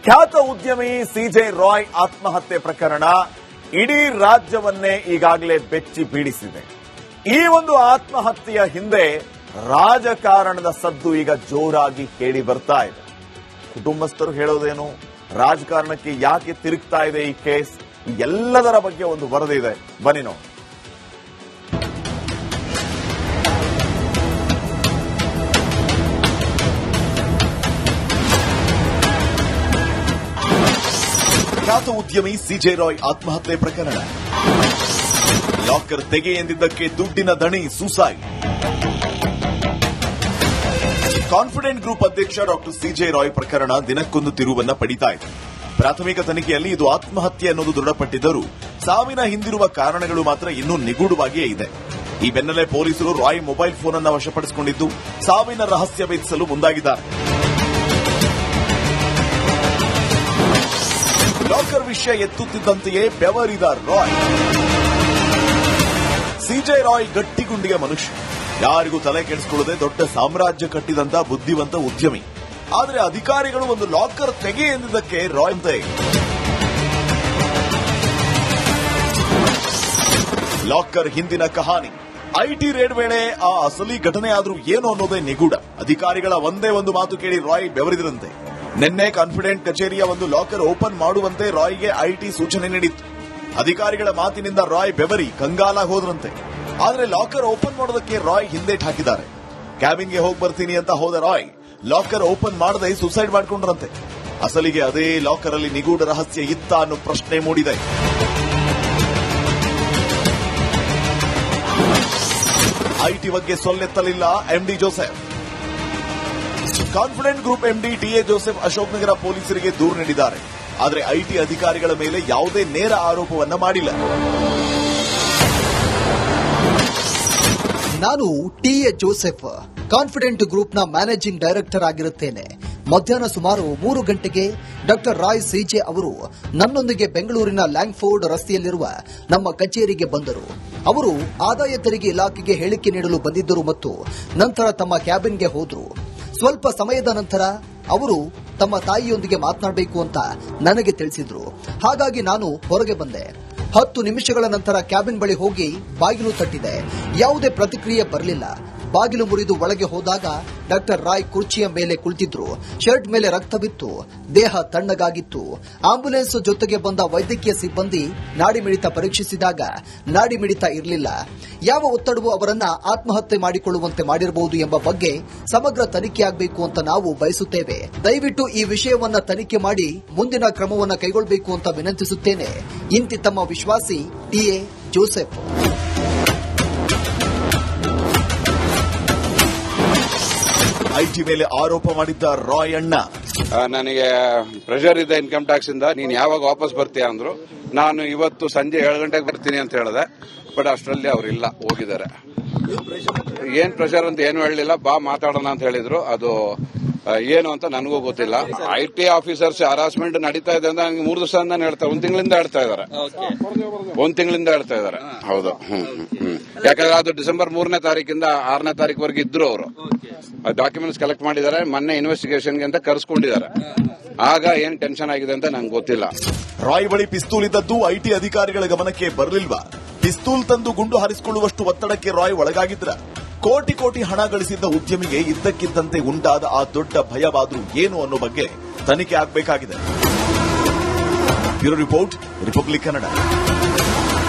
ಖ್ಯಾತ ಉದ್ಯಮಿ ಸಿಜೆ ರಾಯ್ ಆತ್ಮಹತ್ಯೆ ಪ್ರಕರಣ ಇಡೀ ರಾಜ್ಯವನ್ನೇ ಈಗಾಗಲೇ ಬೆಚ್ಚಿ ಬೀಳಿಸಿದೆ. ಈ ಒಂದು ಆತ್ಮಹತ್ಯೆಯ ಹಿಂದೆ ರಾಜಕಾರಣದ ಸದ್ದು ಈಗ ಜೋರಾಗಿ ಕೇಳಿ ಬರ್ತಾ ಇದೆ. ಕುಟುಂಬಸ್ಥರು ಹೇಳೋದೇನು, ರಾಜಕಾರಣಕ್ಕೆ ಯಾಕೆ ತಿರುಗ್ತಾ ಇದೆ ಈ ಕೇಸ್, ಎಲ್ಲದರ ಬಗ್ಗೆ ಒಂದು ವರದಿ ಇದೆ, ಬನ್ನಿ ನೋಡಿ. ಖ್ಯಾತ ಉದ್ಯಮಿ ಸಿಜೆ ರಾಯ್ ಆತ್ಮಹತ್ಯೆ ಪ್ರಕರಣ. ಲಾಕರ್ ತೆಗೆ ಎಂದಿದ್ದಕ್ಕೆ ದುಡ್ಡಿನ ದಣಿ ಸೂಸೈಡ್. ಕಾನ್ಫಿಡೆಂಟ್ ಗ್ರೂಪ್ ಅಧ್ಯಕ್ಷ ಡಾಕ್ಟರ್ ಸಿಜೆ ರಾಯ್ ಪ್ರಕರಣ ದಿನಕ್ಕೊಂದು ತಿರುವನ್ನ ಪಡಿತಾ ಇದೆ. ಪ್ರಾಥಮಿಕ ತನಿಖೆಯಲ್ಲಿ ಇದು ಆತ್ಮಹತ್ಯೆ ಅನ್ನೋದು ದೃಢಪಟ್ಟಿದ್ದರೂ ಸಾವಿನ ಹಿಂದಿರುವ ಕಾರಣಗಳು ಮಾತ್ರ ಇನ್ನೂ ನಿಗೂಢವಾಗಿಯೇ ಇದೆ. ಈ ಬೆನ್ನಲ್ಲೇ ಪೊಲೀಸರು ರಾಯ್ ಮೊಬೈಲ್ ಫೋನ್ ಅನ್ನು ವಶಪಡಿಸಿಕೊಂಡಿದ್ದು ಸಾವಿನ ರಹಸ್ಯ ಭೇದಿಸಲು ಮುಂದಾಗಿದ್ದಾರೆ. ಲಾಕರ್ ವಿಷಯ ಎತ್ತುತ್ತಿದ್ದಂತೆಯೇ ಬೆವರಿದ ರಾಯ್. ಸಿಜೆ ರಾಯ್ ಗಟ್ಟಿಗುಂಡಿಗೆ ಮನುಷ್ಯ, ಯಾರಿಗೂ ತಲೆ ಕೆಡಿಸಿಕೊಳ್ಳದೆ ದೊಡ್ಡ ಸಾಮ್ರಾಜ್ಯ ಕಟ್ಟಿದಂತ ಬುದ್ಧಿವಂತ ಉದ್ಯಮಿ. ಆದರೆ ಅಧಿಕಾರಿಗಳು ಒಂದು ಲಾಕರ್ ತೆಗೆ ಎಂದಿದ್ದಕ್ಕೆ ರಾಯ್ ಅಂತೆ. ಲಾಕರ್ ಹಿಂದಿನ ಕಹಾನಿ. ಐಟಿ ರೇಡ್ ವೇಳೆ ಆ ಅಸಲಿ ಘಟನೆ ಆದ್ರೂ ಏನು ಅನ್ನೋದೇ ನಿಗೂಢ. ಅಧಿಕಾರಿಗಳ ಒಂದೇ ಒಂದು ಮಾತು ಕೇಳಿ ರಾಯ್ ಬೆವರಿದ್ರಂತೆ. ನಿನ್ನೆ ಕಾನ್ಫಿಡೆಂಟ್ ಕಚೇರಿಯ ಒಂದು ಲಾಕರ್ ಓಪನ್ ಮಾಡುವಂತೆ ರಾಯ್ಗೆ ಐಟಿ ಸೂಚನೆ ನೀಡಿತ್ತು. ಅಧಿಕಾರಿಗಳ ಮಾತಿನಿಂದ ರಾಯ್ ಬೆವರಿ ಕಂಗಾಲಾಗಿ ಹೋದ್ರಂತೆ. ಆದರೆ ಲಾಕರ್ ಓಪನ್ ಮಾಡೋದಕ್ಕೆ ರಾಯ್ ಹಿಂದೇಟ್ ಹಾಕಿದ್ದಾರೆ. ಕ್ಯಾಬಿನ್ಗೆ ಹೋಗಿ ಬರ್ತೀನಿ ಅಂತ ಹೋದ ರಾಯ್ ಲಾಕರ್ ಓಪನ್ ಮಾಡದೆ ಸೂಸೈಡ್ ಮಾಡಿಕೊಂಡ್ರಂತೆ. ಅಸಲಿಗೆ ಅದೇ ಲಾಕರ್ ಅಲ್ಲಿ ನಿಗೂಢ ರಹಸ್ಯ ಇತ್ತ ಅನ್ನೋ ಪ್ರಶ್ನೆ ಮೂಡಿದೆ. ಐಟಿ ಬಗ್ಗೆ ಸೊಲ್ಲೆತ್ತಲಿಲ್ಲ MD Joseph. Confident group MD TA Joseph Ashok Nagar ಪೊಲೀಸರಿಗೆ ದೂರು ನೀಡಿದ್ದಾರೆ. ಆದರೆ ಐಟಿ ಅಧಿಕಾರಿಗಳ ಮೇಲೆ ಯಾವುದೇ ನೇರ ಆರೋಪವನ್ನ ಮಾಡಿಲ್ಲ. ನಾನು ಟಿಎ ಜೋಸೆಫ್, ಕಾನ್ಫಿಡೆಂಟ್ ಗ್ರೂಪ್ನ ಮ್ಯಾನೇಜಿಂಗ್ ಡೈರೆಕ್ಟರ್ ಆಗಿರುತ್ತೇನೆ. ಮಧ್ಯಾಹ್ನ ಸುಮಾರು 3 ಗಂಟೆಗೆ ಡಾಕ್ಟರ್ ರಾಯ್ ಸಿಜೆ ಅವರು ನನ್ನೊಂದಿಗೆ ಬೆಂಗಳೂರಿನ ಲ್ಯಾಂಗ್ಫೋರ್ಡ್ ರಸ್ತೆಯಲ್ಲಿರುವ ನಮ್ಮ ಕಚೇರಿಗೆ ಬಂದರು. ಅವರು ಆದಾಯ ತೆರಿಗೆ ಇಲಾಖೆಗೆ ಹೇಳಿಕೆ ನೀಡಲು ಬಂದಿದ್ದರು ಮತ್ತು ನಂತರ ತಮ್ಮ ಕ್ಯಾಬಿನ್ಗೆ ಹೋದರು. ಸ್ವಲ್ಪ ಸಮಯದ ನಂತರ ಅವರು ತಮ್ಮ ತಾಯಿಯೊಂದಿಗೆ ಮಾತನಾಡಬೇಕು ಅಂತ ನನಗೆ ತಿಳಿಸಿದ್ರು. ಹಾಗಾಗಿ ನಾನು ಹೊರಗೆ ಬಂದೆ. 10 ನಿಮಿಷಗಳ ನಂತರ ಕ್ಯಾಬಿನ್ ಬಳಿ ಹೋಗಿ ಬಾಗಿಲು ತಟ್ಟಿದೆ. ಯಾವುದೇ ಪ್ರತಿಕ್ರಿಯೆ ಬರಲಿಲ್ಲ. ಬಾಗಿಲು ಮುರಿದು ಒಳಗೆ ಹೋದಾಗ ಡಾಕ್ಟರ್ ರಾಯ್ ಕುರ್ಚಿಯ ಮೇಲೆ ಕುಳಿತಿದ್ರು. ಶರ್ಟ್ ಮೇಲೆ ರಕ್ತವಿತ್ತು. ದೇಹ ತಣ್ಣಗಾಗಿತ್ತು. ಆಂಬ್ಯುಲೆನ್ಸ್ ಜೊತೆಗೆ ಬಂದ ವೈದ್ಯಕೀಯ ಸಿಬ್ಬಂದಿ ನಾಡಿ ಮಿಡಿತ ಪರೀಕ್ಷಿಸಿದಾಗ ನಾಡಿ ಮಿಡಿತ ಇರಲಿಲ್ಲ. ಯಾವ ಒತ್ತಡವೂ ಅವರನ್ನ ಆತ್ಮಹತ್ಯೆ ಮಾಡಿಕೊಳ್ಳುವಂತೆ ಮಾಡಿರಬಹುದು ಎಂಬ ಬಗ್ಗೆ ಸಮಗ್ರ ತನಿಖೆಯಾಗಬೇಕು ಅಂತ ನಾವು ಬಯಸುತ್ತೇವೆ. ದಯವಿಟ್ಟು ಈ ವಿಷಯವನ್ನ ತನಿಖೆ ಮಾಡಿ ಮುಂದಿನ ಕ್ರಮವನ್ನು ಕೈಗೊಳ್ಳಬೇಕು ಅಂತ ವಿನಂತಿಸುತ್ತೇನೆ. ಇಂತಿ ತಮ್ಮ ವಿಶ್ವಾಸಿ ಟಿಎ ಜೋಸೆಫ್. ಐಟಿ ಮೇಲೆ ಆರೋಪ ಮಾಡಿದ್ದ ರಾಯ್ ಅಣ್ಣ. ನನಗೆ ಪ್ರೆಷರ್ ಇದೆ ಇನ್ಕಮ್ ಟ್ಯಾಕ್ಸ್ ಇಂದ, ನೀನು ಯಾವಾಗ ವಾಪಸ್ ಬರ್ತೀಯ ಅಂದ್ರು. ನಾನು ಇವತ್ತು ಸಂಜೆ 7 ಗಂಟೆಗೆ ಬರ್ತೀನಿ ಅಂತ ಹೇಳಿದೆ. ಬಟ್ ಅಷ್ಟರಲ್ಲಿ ಅವರಿಲ್ಲ, ಹೋಗಿದ್ದಾರೆ. ಏನ್ ಪ್ರೆಷರ್ ಅಂತ ಏನು ಹೇಳಲಿಲ್ಲ. ಬಾ ಮಾತಾಡೋಣ ಅಂತ ಹೇಳಿದ್ರು. ಅದು ಏನು ಅಂತ ನನಗೂ ಗೊತ್ತಿಲ್ಲ. ಐಟಿ ಆಫೀಸರ್ಸ್ ಹರಾಸ್ಮೆಂಟ್ ನಡೀತಾ ಇದೆ ಅಂತ ನನಗೆ 3 ದಿವಸದಿಂದ ಹೇಳ್ತಾರೆ. 1 ತಿಂಗಳಿಂದ ಹೇಳ್ತಾ ಇದ್ದಾರೆ. 1 ತಿಂಗಳಿಂದ ಹೇಳ್ತಾ ಇದ್ದಾರೆ. ಹೌದು. ಯಾಕಂದ್ರೆ ಅದು ಡಿಸೆಂಬರ್ 3ನೇ ತಾರೀಕಿಂದ 6ನೇ ತಾರೀಕುವರೆಗೆ ಇದ್ರು. ಅವರು ಡಾಕ್ಯುಮೆಂಟ್ಸ್ ಕಲೆಕ್ಟ್ ಮಾಡಿದ್ದಾರೆ. ಮೊನ್ನೆ ಇನ್ವೆಸ್ಟಿಗೇಷನ್ಗೆ ಅಂತ ಕರೆಸ್ಕೊಂಡಿದ್ದಾರೆ. ಆಗ ಏನ್ ಟೆನ್ಷನ್ ಆಗಿದೆ ಅಂತ ನಂಗೆ ಗೊತ್ತಿಲ್ಲ. ರಾಯ್ ಬಳಿ ಪಿಸ್ತೂಲ್ ಇದ್ದದ್ದು ಐಟಿ ಅಧಿಕಾರಿಗಳ ಗಮನಕ್ಕೆ ಬರಲಿಲ್ವಾ? ಪಿಸ್ತೂಲ್ ತಂದು ಗುಂಡು ಹಾರಿಸಿಕೊಳ್ಳುವಷ್ಟು ಒತ್ತಡಕ್ಕೆ ರಾಯ್ ಒಳಗಾಗಿದ್ರ? ಕೋಟಿ ಕೋಟಿ ಹಣ ಗಳಿಸಿದ್ದ ಉದ್ಯಮಿಗೆ ಇದ್ದಕ್ಕಿದ್ದಂತೆ ಉಂಟಾದ ಆ ದೊಡ್ಡ ಭಯವಾದ್ರೂ ಏನು ಅನ್ನೋ ಬಗ್ಗೆ ತನಿಖೆ ಆಗಬೇಕಾಗಿದೆ. Bureau report, republic Kannada.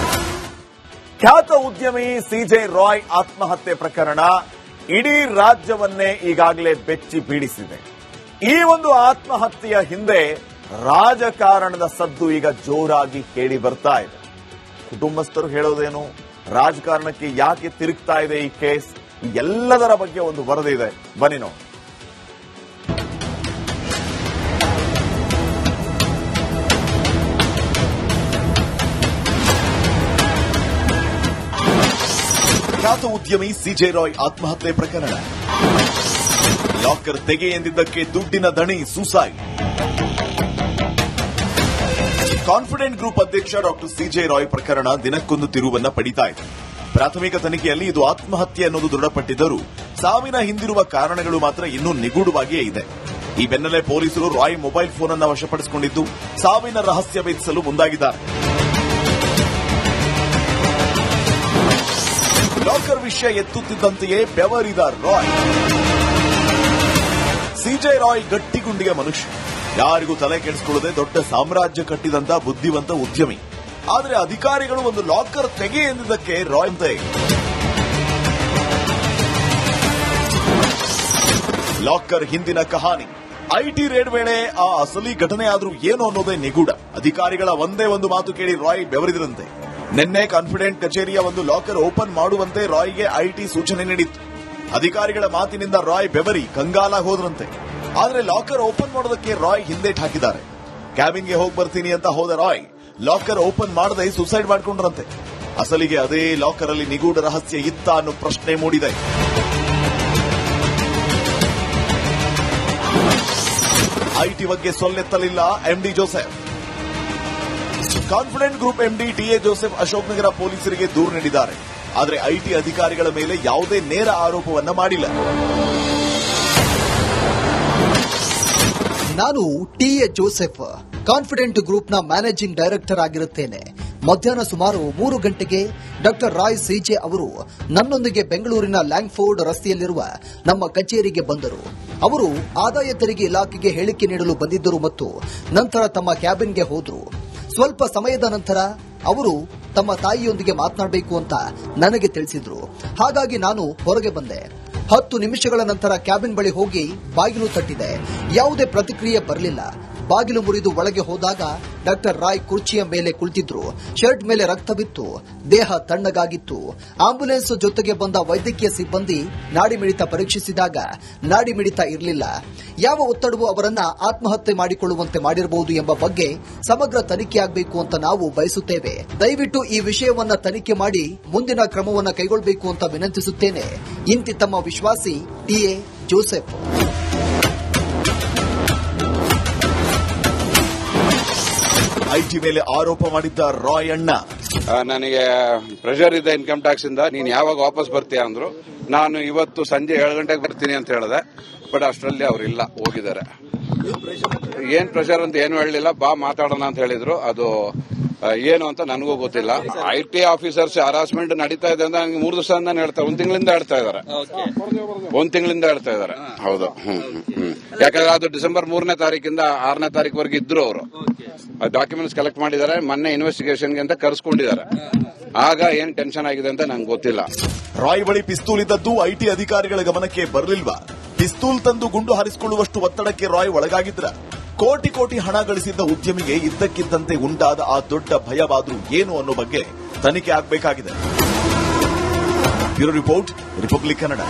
ಖ್ಯಾತ ಉದ್ಯಮಿ ಸಿಜೆ ರಾಯ್ ಆತ್ಮಹತ್ಯೆ ಪ್ರಕರಣ ಇಡೀ ರಾಜ್ಯವನ್ನೇ ಈಗಾಗಲೇ ಬೆಚ್ಚಿ ಬೀಳಿಸಿದೆ. ಈ ಒಂದು ಆತ್ಮಹತ್ಯೆಯ ಹಿಂದೆ ರಾಜಕಾರಣದ ಸದ್ದು ಈಗ ಜೋರಾಗಿ ಕೇಳಿ ಬರ್ತಾ ಇದೆ. ಕುಟುಂಬಸ್ಥರು ಹೇಳೋದೇನು, ರಾಜಕಾರಣಕ್ಕೆ ಯಾಕೆ ತಿರುಗ್ತಾ ಇದೆ ಈ ಕೇಸ್, ಎಲ್ಲದರ ಬಗ್ಗೆ ಒಂದು ವರದಿ ಇದೆ, ಬನ್ನಿ ನೋಡಿ. ಖ್ಯಾತ ಉದ್ಯಮಿ ಸಿಜೆ ರಾಯ್ ಆತ್ಮಹತ್ಯೆ ಪ್ರಕರಣ. ಲಾಕರ್ ತೆಗೆ ಎಂದಿದ್ದಕ್ಕೆ ದುಡ್ಡಿನ ದಣಿ ಸೂಸೈಡ್. ಕಾನ್ಫಿಡೆಂಟ್ ಗ್ರೂಪ್ ಅಧ್ಯಕ್ಷ ಡಾಕ್ಟರ್ ಸಿಜೆ ರಾಯ್ ಪ್ರಕರಣ ದಿನಕ್ಕೊಂದು ತಿರುವನ್ನ ಪಡಿತಾ ಇದೆ. ಪ್ರಾಥಮಿಕ ತನಿಖೆಯಲ್ಲಿ ಇದು ಆತ್ಮಹತ್ಯೆ ಅನ್ನೋದು ದೃಢಪಟ್ಟಿದ್ದರೂ ಸಾವಿನ ಹಿಂದಿರುವ ಕಾರಣಗಳು ಮಾತ್ರ ಇನ್ನೂ ನಿಗೂಢವಾಗಿಯೇ ಇದೆ. ಈ ಬೆನ್ನಲ್ಲೇ ಪೊಲೀಸರು ರಾಯ್ ಮೊಬೈಲ್ ಫೋನ್ ಅನ್ನು ವಶಪಡಿಸಿಕೊಂಡಿದ್ದು ಸಾವಿನ ರಹಸ್ಯ ಭೇದಿಸಲು ಮುಂದಾಗಿದ್ದಾರೆ. ಲಾಕರ್ ವಿಷಯ ಎತ್ತುತ್ತಿದ್ದಂತೆಯೇ ಬೆವರಿದ ರಾಯ್. ಸಿಜೆ ರಾಯ್ ಗಟ್ಟಿಗುಂಡಿಯ ಮನುಷ್ಯ, ಯಾರಿಗೂ ತಲೆ ಕೆಡಿಸಿಕೊಳ್ಳದೆ ದೊಡ್ಡ ಸಾಮ್ರಾಜ್ಯ ಕಟ್ಟಿದಂತ ಬುದ್ಧಿವಂತ ಉದ್ಯಮಿ. ಆದರೆ ಅಧಿಕಾರಿಗಳು ಒಂದು ಲಾಕರ್ ತೆಗೆ ಎಂದಿದ್ದಕ್ಕೆ ರಾಯ್ ಅಂತೆ. ಲಾಕರ್ ಹಿಂದಿನ ಕಹಾನಿ. ಐಟಿ ರೇಡ್ ವೇಳೆ ಆ ಅಸಲಿ ಘಟನೆ ಆದ್ರೂ ಏನು ಅನ್ನೋದೇ ನಿಗೂಢ. ಅಧಿಕಾರಿಗಳ ಒಂದೇ ಒಂದು ಮಾತು ಕೇಳಿ ರಾಯ್ ಬೆವರಿದ್ರಂತೆ. ನಿನ್ನೆ ಕಾನ್ಫಿಡೆಂಟ್ ಕಚೇರಿಯ ಒಂದು ಲಾಕರ್ ಓಪನ್ ಮಾಡುವಂತೆ ರಾಯ್ಗೆ ಐಟಿ ಸೂಚನೆ ನೀಡಿತ್ತು. ಅಧಿಕಾರಿಗಳ ಮಾತಿನಿಂದ ರಾಯ್ ಬೆವರಿ ಕಂಗಾಲಾಗಿ ಹೋದ್ರಂತೆ. ಆದ್ರೆ ಲಾಕರ್ ಓಪನ್ ಮಾಡೋದಕ್ಕೆ ರಾಯ್ ಹಿಂದೇಟ್ ಹಾಕಿದ್ದಾರೆ. ಕ್ಯಾಬಿನ್ಗೆ ಹೋಗಿ ಬರ್ತೀನಿ ಅಂತ ಹೋದ ರಾಯ್ ಲಾಕರ್ ಓಪನ್ ಮಾಡದೆ ಸೂಸೈಡ್ ಮಾಡಿಕೊಂಡ್ರಂತೆ. ಅಸಲಿಗೆ ಅದೇ ಲಾಕರ್ ಅಲ್ಲಿ ನಿಗೂಢ ರಹಸ್ಯ ಇತ್ತ ಅನ್ನೋ ಪ್ರಶ್ನೆ ಮೂಡಿದೆ. ಐಟಿ ಬಗ್ಗೆ ಸೊಲ್ಲೆತ್ತಲಿಲ್ಲ MD Joseph. Confident group MD TA Joseph Ashok Nagar ಪೊಲೀಸರಿಗೆ ದೂರು ನೀಡಿದ್ದಾರೆ. ಆದರೆ ಐಟಿ ಅಧಿಕಾರಿಗಳ ಮೇಲೆ ಯಾವುದೇ ನೇರ ಆರೋಪವನ್ನ ಮಾಡಿಲ್ಲ. ನಾನು ಟಿಎ ಜೋಸೆಫ್ ಕಾನ್ಫಿಡೆಂಟ್ ಗ್ರೂಪ್ನ ಮ್ಯಾನೇಜಿಂಗ್ ಡೈರೆಕ್ಟರ್ ಆಗಿರುತ್ತೇನೆ. ಮಧ್ಯಾಹ್ನ ಸುಮಾರು 3 ಗಂಟೆಗೆ ಡಾಕ್ಟರ್ ರಾಯ್ ಸಿಜೆ ಅವರು ನನ್ನೊಂದಿಗೆ ಬೆಂಗಳೂರಿನ ಲ್ಯಾಂಗ್ಫೋರ್ಡ್ ರಸ್ತೆಯಲ್ಲಿರುವ ನಮ್ಮ ಕಚೇರಿಗೆ ಬಂದರು. ಅವರು ಆದಾಯ ತೆರಿಗೆ ಇಲಾಖೆಗೆ ಹೇಳಿಕೆ ನೀಡಲು ಬಂದಿದ್ದರು ಮತ್ತು ನಂತರ ತಮ್ಮ ಕ್ಯಾಬಿನ್ಗೆ ಹೋದರು. ಸ್ವಲ್ಪ ಸಮಯದ ನಂತರ ಅವರು ತಮ್ಮ ತಾಯಿಯೊಂದಿಗೆ ಮಾತನಾಡಬೇಕು ಅಂತ ನನಗೆ ತಿಳಿಸಿದ್ರು. ಹಾಗಾಗಿ ನಾನು ಹೊರಗೆ ಬಂದೆ. 10 ನಿಮಿಷಗಳ ನಂತರ ಕ್ಯಾಬಿನ್ ಬಳಿ ಹೋಗಿ ಬಾಗಿಲು ತಟ್ಟಿದೆ. ಯಾವುದೇ ಪ್ರತಿಕ್ರಿಯೆ ಬರಲಿಲ್ಲ. ಬಾಗಿಲು ಮುರಿದು ಒಳಗೆ ಹೋದಾಗ ಡಾಕ್ಟರ್ ರಾಯ್ ಕುರ್ಚಿಯ ಮೇಲೆ ಕುಳಿತಿದ್ರು. ಶರ್ಟ್ ಮೇಲೆ ರಕ್ತವಿತ್ತು. ದೇಹ ತಣ್ಣಗಾಗಿತ್ತು. ಆಂಬ್ಯುಲೆನ್ಸ್ ಜೊತೆಗೆ ಬಂದ ವೈದ್ಯಕೀಯ ಸಿಬ್ಬಂದಿ ನಾಡಿ ಮಿಡಿತ ಪರೀಕ್ಷಿಸಿದಾಗ ನಾಡಿ ಮಿಡಿತ ಇರಲಿಲ್ಲ. ಯಾವ ಒತ್ತಡವೂ ಅವರನ್ನ ಆತ್ಮಹತ್ಯೆ ಮಾಡಿಕೊಳ್ಳುವಂತೆ ಮಾಡಿರಬಹುದು ಎಂಬ ಬಗ್ಗೆ ಸಮಗ್ರ ತನಿಖೆಯಾಗಬೇಕು ಅಂತ ನಾವು ಬಯಸುತ್ತೇವೆ. ದಯವಿಟ್ಟು ಈ ವಿಷಯವನ್ನ ತನಿಖೆ ಮಾಡಿ ಮುಂದಿನ ಕ್ರಮವನ್ನು ಕೈಗೊಳ್ಳಬೇಕು ಅಂತ ವಿನಂತಿಸುತ್ತೇನೆ. ಇಂತಿ ತಮ್ಮ ವಿಶ್ವಾಸಿ ಟಿಎ ಜೋಸೆಫ್. ಐಟಿ ಮೇಲೆ ಆರೋಪ ಮಾಡಿದ್ದ ರಾಯ್ ಅಣ್ಣ. ನನಗೆ ಪ್ರೆಷರ್ ಇದೆ ಇನ್ಕಮ್ ಟ್ಯಾಕ್ಸ್ ಇಂದ, ನೀನು ಯಾವಾಗ ವಾಪಸ್ ಬರ್ತೀಯ ಅಂದ್ರು. ನಾನು ಇವತ್ತು ಸಂಜೆ 7 ಗಂಟೆಗೆ ಬರ್ತೀನಿ ಅಂತ ಹೇಳಿದೆ. ಬಟ್ ಅಷ್ಟರಲ್ಲಿ ಅವರಿಲ್ಲ, ಹೋಗಿದ್ದಾರೆ. ಏನ್ ಪ್ರೆಷರ್ ಅಂತ ಏನು ಹೇಳಲಿಲ್ಲ. ಬಾ ಮಾತಾಡೋಣ ಅಂತ ಹೇಳಿದ್ರು. ಅದು ಏನು ಅಂತ ನನಗೂ ಗೊತ್ತಿಲ್ಲ. ಐಟಿ ಆಫೀಸರ್ಸ್ ಹರಾಸ್ಮೆಂಟ್ ನಡೀತಾ ಇದೆ ಅಂತ ನನಗೆ 3 ದಿವಸದಿಂದ ಹೇಳ್ತಾರೆ. 1 ತಿಂಗಳಿಂದ ಹೇಳ್ತಾ ಇದ್ದಾರೆ. 1 ತಿಂಗಳಿಂದ ಹೇಳ್ತಾ ಇದ್ದಾರೆ. ಹೌದು. ಯಾಕಂದ್ರೆ ಅದು ಡಿಸೆಂಬರ್ 3ನೇ ತಾರೀಕಿಂದ 6ನೇ ತಾರೀಕುವರೆಗೆ ಇದ್ರು. ಅವರು ಡಾಕ್ಯುಮೆಂಟ್ಸ್ ಕಲೆಕ್ಟ್ ಮಾಡಿದ್ದಾರೆ. ಮೊನ್ನೆ ಇನ್ವೆಸ್ಟಿಗೇಷನ್ಗೆ ಅಂತ ಕರೆಸ್ಕೊಂಡಿದ್ದಾರೆ. ಆಗ ಏನ್ ಟೆನ್ಷನ್ ಆಗಿದೆ ಅಂತ ನಂಗೆ ಗೊತ್ತಿಲ್ಲ. ರಾಯ್ ಬಳಿ ಪಿಸ್ತೂಲ್ ಇದ್ದದ್ದು ಐಟಿ ಅಧಿಕಾರಿಗಳ ಗಮನಕ್ಕೆ ಬರಲಿಲ್ವಾ? ಪಿಸ್ತೂಲ್ ತಂದು ಗುಂಡು ಹಾರಿಸಿಕೊಳ್ಳುವಷ್ಟು ಒತ್ತಡಕ್ಕೆ ರಾಯ್ ಒಳಗಾಗಿದ್ರ? ಕೋಟಿ ಕೋಟಿ ಹಣ ಗಳಿಸಿದ್ದ ಉದ್ಯಮಿಗೆ ಇದ್ದಕ್ಕಿದ್ದಂತೆ ಉಂಟಾದ ಆ ದೊಡ್ಡ ಭಯವಾದ್ರೂ ಏನು ಅನ್ನೋ ಬಗ್ಗೆ ತನಿಖೆ ಆಗಬೇಕಾಗಿದೆ. Bureau report, republic Kannada.